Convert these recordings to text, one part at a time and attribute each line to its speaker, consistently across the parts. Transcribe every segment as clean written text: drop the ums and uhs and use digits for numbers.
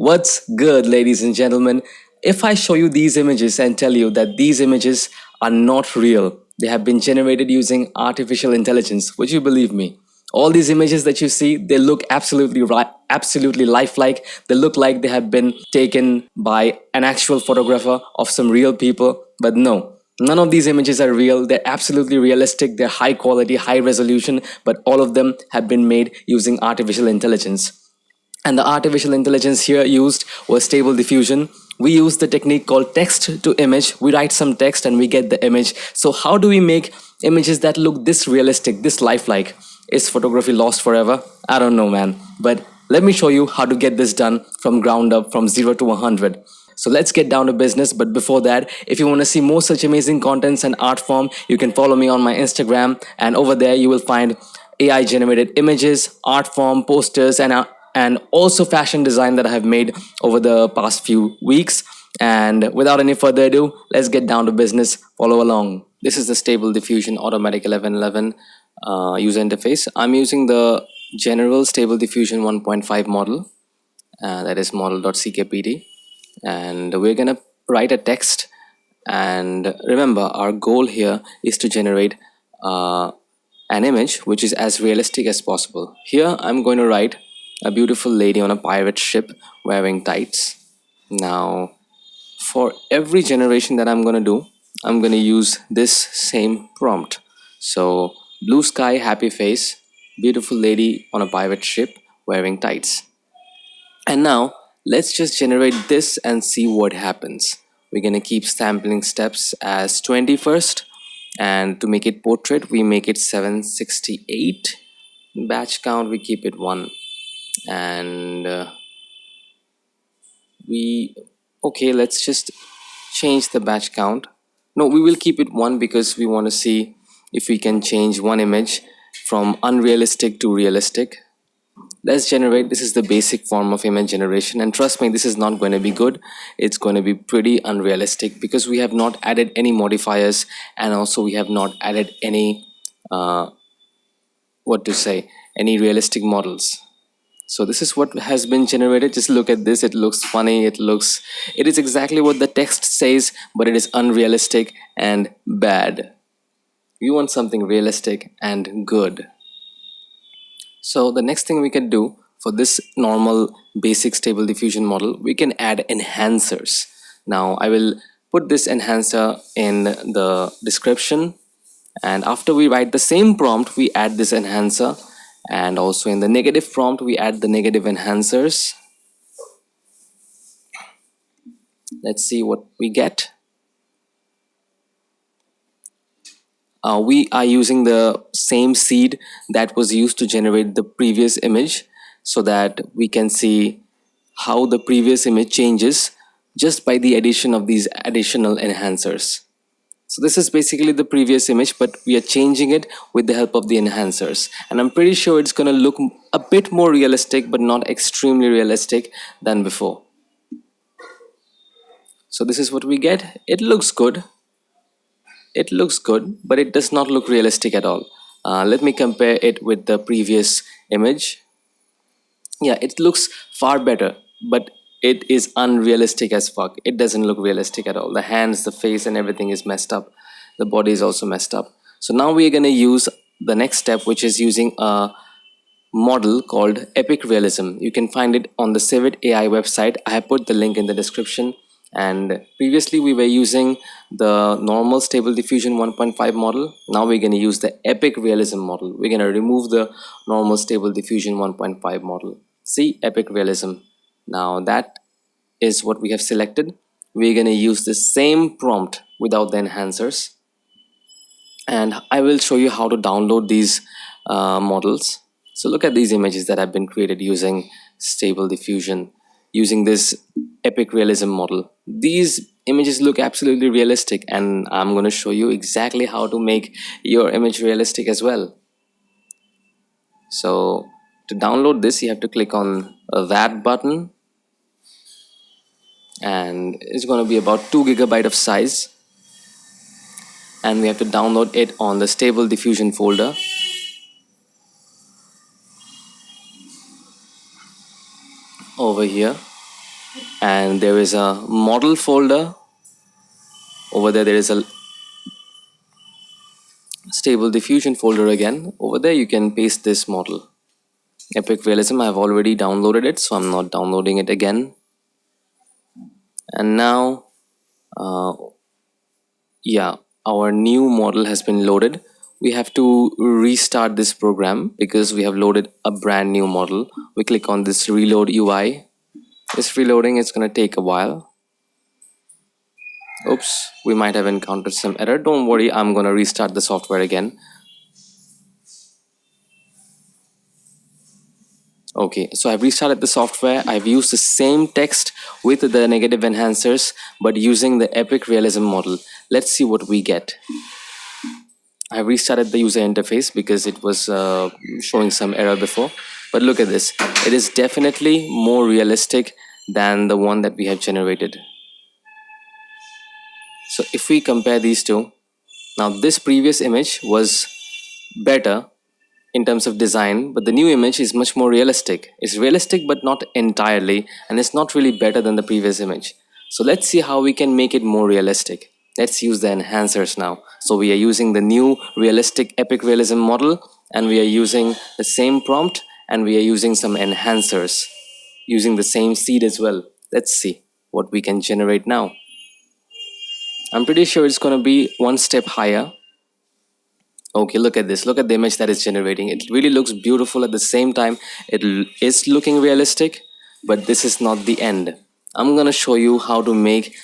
Speaker 1: What's good, ladies and gentlemen? If I show you these images and tell you that these images are not real, they have been generated using artificial intelligence, would you believe me? All these images that you see, they look absolutely right, absolutely lifelike. They look like they have been taken by an actual photographer of some real people, but no. None of these images are real. They're absolutely realistic. They're high quality, high resolution, but all of them have been made using artificial intelligence. And the artificial intelligence here used was stable diffusion. We use the technique called text to image. We write some text and we get the image. So how do we make images that look this realistic, this lifelike? Is photography lost forever? I don't know, man. But let me show you how to get this done from ground up, from 0 to 100. So let's get down to business. But before that, if you want to see more such amazing contents and art form, you can follow me on my Instagram. And over there, you will find AI generated images, art form, posters, and also fashion design that I have made over the past few weeks. And without any further ado, let's get down to business. Follow along. This is the Stable Diffusion Automatic 1111 user interface. I'm using the general Stable Diffusion 1.5 model, that is model.ckpd, and we're gonna write a text. And remember, our goal here is to generate an image which is as realistic as possible. Here I'm going to write a beautiful lady on a pirate ship wearing tights. Now, for every generation that I'm going to do, I'm going to use this same prompt. So, blue sky, happy face, beautiful lady on a pirate ship wearing tights. And now, let's just generate this and see what happens. We're going to keep sampling steps as 20 first. And to make it portrait, we make it 768. Batch count, we keep it 1. And let's just change the batch count. No, we will keep it 1 because we want to see if we can change one image from unrealistic to realistic. Let's generate. This is the basic form of image generation, and trust me, this is not going to be good. It's going to be pretty unrealistic because we have not added any modifiers, and also we have not added any any realistic models. So this is what has been generated. Just look at this. It looks funny. It is exactly what the text says, but it is unrealistic and bad. You want something realistic and good. So the next thing we can do for this normal basic stable diffusion model, we can add enhancers. Now I will put this enhancer in the description, and after we write the same prompt, we add this enhancer, and also in the negative prompt we add the negative enhancers. Let's see what we get. We are using the same seed that was used to generate the previous image, so that we can see how the previous image changes just by the addition of these additional enhancers. So this is basically the previous image, but we are changing it with the help of the enhancers. And I'm pretty sure it's going to look a bit more realistic, but not extremely realistic than before. So this is what we get. It looks good. It looks good, but it does not look realistic at all. Let me compare it with the previous image. Yeah, it looks far better, but it is unrealistic as fuck. It doesn't look realistic at all. The hands, the face, and everything is messed up. The body is also messed up. So now we are going to use the next step, which is using a model called epic realism. You can find it on the Civit AI website. I have put the link in the description. And previously we were using the normal stable diffusion 1.5 model. Now we're going to use the epic realism model. We're going to remove the normal stable diffusion 1.5 model. See, epic realism. Now that is what we have selected. We're going to use the same prompt without the enhancers, and I will show you how to download these models. So look at these images that have been created using stable diffusion, using this epic realism model. These images look absolutely realistic, and I'm going to show you exactly how to make your image realistic as well. So to download this, you have to click on that button, and it's going to be about 2 GB of size, and we have to download it on the stable diffusion folder. Over here, and there is a model folder over there. There is a stable diffusion folder again. Over there you can paste this model. Epic Realism, I've already downloaded it, so I'm not downloading it again. And now, uh, yeah, our new model has been loaded. We have to restart this program because we have loaded a brand new model. We click on this reload UI. It's reloading, it's gonna take a while. Oops, we might have encountered some error. Don't worry, I'm gonna restart the software again. Okay, so I've restarted the software. I've used the same text with the negative enhancers, but using the Epic Realism model. Let's see what we get. I restarted the user interface because it was showing some error before. But look at this. It is definitely more realistic than the one that we have generated. So if we compare these two, now this previous image was better in terms of design, but the new image is much more realistic. It's realistic but not entirely, and it's not really better than the previous image. So let's see how we can make it more realistic. Let's use the enhancers now. So we are using the new realistic epic realism model, and we are using the same prompt, and we are using some enhancers using the same seed as well. Let's see what we can generate now. I'm pretty sure it's going to be one step higher. Okay, look at this. Look at the image that is generating. It really looks beautiful. At the same time, is looking realistic, but this is not the end. I'm gonna show you how to make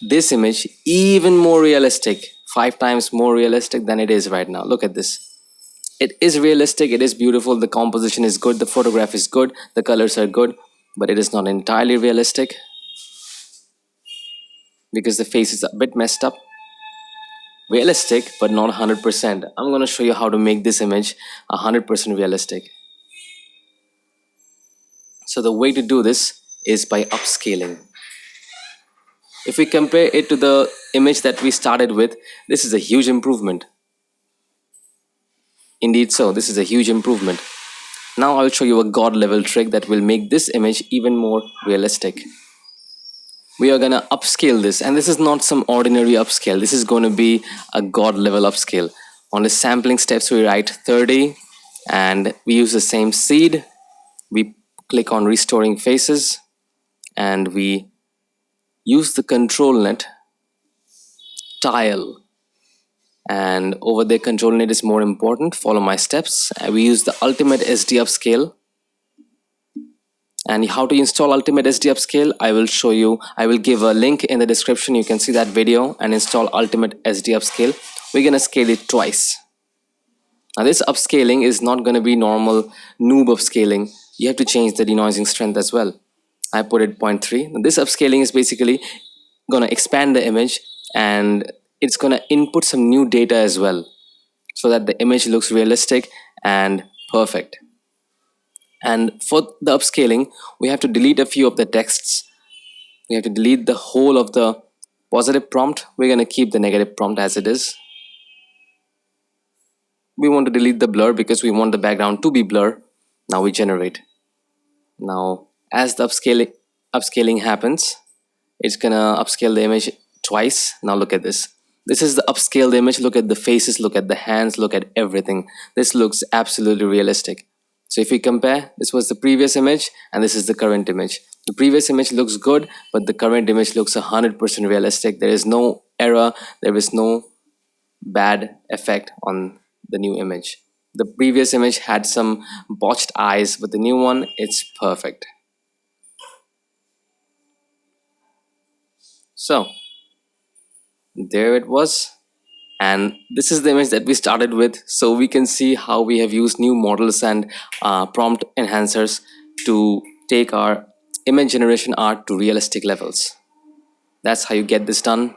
Speaker 1: this image even more realistic, 5 times more realistic than it is right now. Look at this. It is realistic. It is beautiful. The composition is good. The photograph is good. The colors are good, but it is not entirely realistic because the face is a bit messed up. Realistic but not 100%. I'm going to show you how to make this image 100% realistic. So the way to do this is by upscaling. If we compare it to the image that we started with, this is a huge improvement. Indeed, so this is a huge improvement. Now I'll show you a god level trick that will make this image even more realistic. We are gonna upscale this, and this is not some ordinary upscale. This is going to be a god level upscale. On the sampling steps we write 30, and we use the same seed. We click on restoring faces, and we use the control net tile, and over there control net is more important. Follow my steps. We use the ultimate SD upscale. And how to install ultimate SD upscale, I will show you. I will give a link in the description. You can see that video and install ultimate SD upscale. We're gonna scale it twice. Now this upscaling is not going to be normal noob upscaling. You have to change the denoising strength as well. I put it 0.3. Now this upscaling is basically going to expand the image, and it's going to input some new data as well so that the image looks realistic and perfect. And for the upscaling, we have to delete a few of the texts. We have to delete the whole of the positive prompt. We're going to keep the negative prompt as it is. We want to delete the blur because we want the background to be blur. Now we generate. Now as the upscaling happens, it's gonna upscale the image twice. Now look at this. This is the upscaled image. Look at the faces, look at the hands, look at everything. This looks absolutely realistic. So if we compare, this was the previous image and this is the current image. The previous image looks good, but the current image looks 100% realistic. There is no error, there is no bad effect on the new image. The previous image had some botched eyes, but the new one, it's perfect. So there it was, and this is the image that we started with. So we can see how we have used new models and prompt enhancers to take our image generation art to realistic levels. That's how you get this done.